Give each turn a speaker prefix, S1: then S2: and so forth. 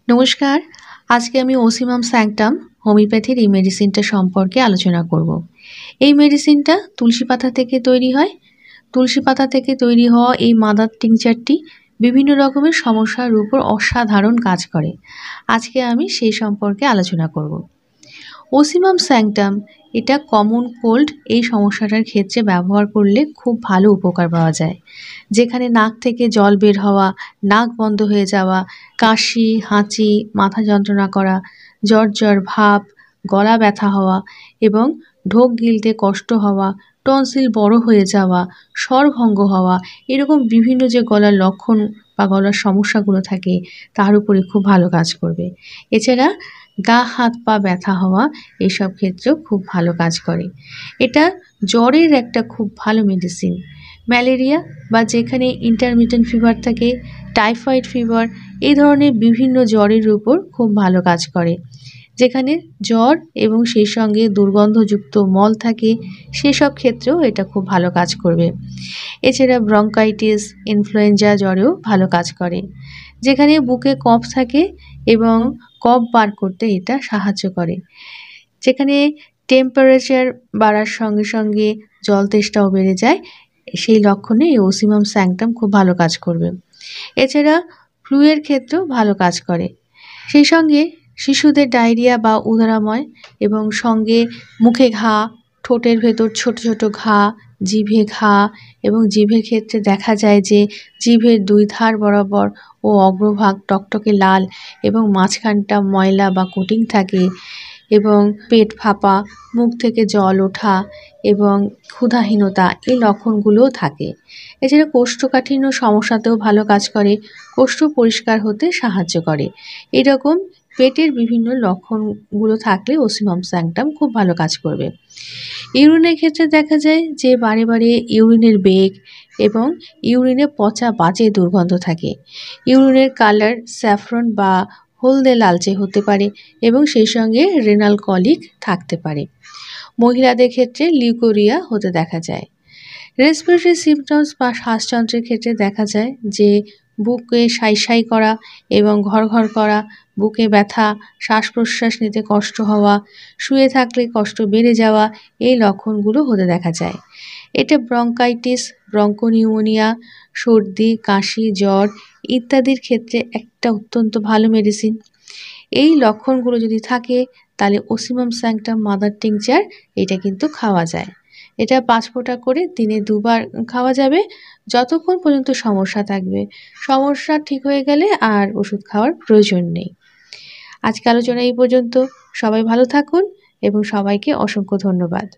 S1: নমস্কার। আজকে আমি ওসিমাম স্যাংটাম হোমিওপ্যাথির এই মেডিসিনটা সম্পর্কে আলোচনা করব। এই মেডিসিনটা তুলসী পাতা থেকে তৈরি হয়। তুলসী পাতা থেকে তৈরি হওয়া এই মাদার টিংচারটি বিভিন্ন রকমের সমস্যার উপর অসাধারণ কাজ করে। আজকে আমি সেই সম্পর্কে আলোচনা করব। ওসিমাম স্যাংটাম এটা কমন কোল্ড এই সমস্যাটার ক্ষেত্রে ব্যবহার করলে খুব ভালো উপকার পাওয়া যায়। যেখানে নাক থেকে জল বের হওয়া, নাক বন্ধ হয়ে যাওয়া, কাশি, হাঁচি, মাথা যন্ত্রণা করা, জ্বর ভাব, গলা ব্যথা হওয়া এবং ঢোক গিলতে কষ্ট হওয়া, টনসিল বড় হয়ে যাওয়া, স্বরভঙ্গ হওয়া, এরকম বিভিন্ন যে গলার লক্ষণ বা গলার সমস্যাগুলো থাকে তার উপরে খুব ভালো কাজ করবে। এছাড়া গা হাত পা ব্যথা হওয়া এসব ক্ষেত্রেও খুব ভালো কাজ করে। এটা জ্বরের একটা খুব ভালো মেডিসিন। ম্যালেরিয়া বা যেখানে ইন্টারমিটেন্ট ফিভার থাকে, টাইফয়েড ফিভার, এই ধরনের বিভিন্ন জ্বরের উপর খুব ভালো কাজ করে। যেখানে জ্বর এবং সেই সঙ্গে দুর্গন্ধযুক্ত মল থাকে সেসব ক্ষেত্রেও এটা খুব ভালো কাজ করবে। এছাড়া ব্রঙ্কাইটিস, ইনফ্লুয়েঞ্জা জ্বরেও ভালো কাজ করে। যেখানে বুকে কফ থাকে এবং কফ বার করতে এটা সাহায্য করে। যেখানে টেম্পারেচার বাড়ার সঙ্গে সঙ্গে জল তেষ্টাও বেড়ে যায়, সেই লক্ষণে এই ওসিমাম স্যাংটাম খুব ভালো কাজ করবে। এছাড়া ফ্লুয়ের ক্ষেত্রেও ভালো কাজ করে। সেই সঙ্গে শিশুদের ডায়রিয়া বা উদরাময় এবং সঙ্গে মুখে ঘা, ঠোঁটের ভেতর ছোট ছোট ঘা, জিভে ঘা এবং জিভের ক্ষেত্রে দেখা যায় যে জিভের দুই ধার বরাবর ও অগ্রভাগ টকটকে লাল এবং মাঝখানটা ময়লা বা কোটিং থাকে এবং পেট ফাঁপা, মুখ থেকে জল ওঠা এবং ক্ষুধাহীনতা এই লক্ষণগুলোও থাকে। এছাড়া কোষ্ঠকাঠিন্য সমস্যাতেও ভালো কাজ করে, কোষ্ঠ পরিষ্কার হতে সাহায্য করে। এরকম পেটের বিভিন্ন লক্ষণগুলো থাকলে ওসিমাম স্যাংটাম খুব ভালো কাজ করবে। ইউরিনের ক্ষেত্রে দেখা যায় যে বারে বারে ইউরিনের বেগ এবং ইউরিনে পচা বাজে দুর্গন্ধ থাকে। ইউরিনের কালার স্যাফরন বা হলদে লালচে হতে পারে এবং সেই সঙ্গে রেনাল কলিক থাকতে পারে। মহিলাদের ক্ষেত্রে লিউকোরিয়া হতে দেখা যায়। রেসপিরেটরি সিমটমস বা শ্বাসযন্ত্রের ক্ষেত্রে দেখা যায় যে বুকে সাই করা এবং ঘর করা, বুকে ব্যথা, শ্বাস প্রশ্বাস নিতে কষ্ট হওয়া, শুয়ে থাকলে কষ্ট বেড়ে যাওয়া, এই লক্ষণগুলো হতে দেখা যায়। এটা ব্রঙ্কাইটিস, ব্রঙ্কোনিউমোনিয়া, সর্দি, কাশি, জ্বর ইত্যাদির ক্ষেত্রে একটা অত্যন্ত ভালো মেডিসিন। এই লক্ষণগুলো যদি থাকে তাহলে ওসিমাম স্যাংটাম মাদার টিংচার এটা কিন্তু খাওয়া যায়। এটা 5 ফোঁটা করে দিনে 2 বার খাওয়া যাবে, যতক্ষণ পর্যন্ত সমস্যা থাকবে। সমস্যা ঠিক হয়ে গেলে আর ওষুধ খাওয়ার প্রয়োজন নেই। আজকে আলোচনা এই পর্যন্ত। সবাই ভালো থাকুন এবং সবাইকে অসংখ্য ধন্যবাদ।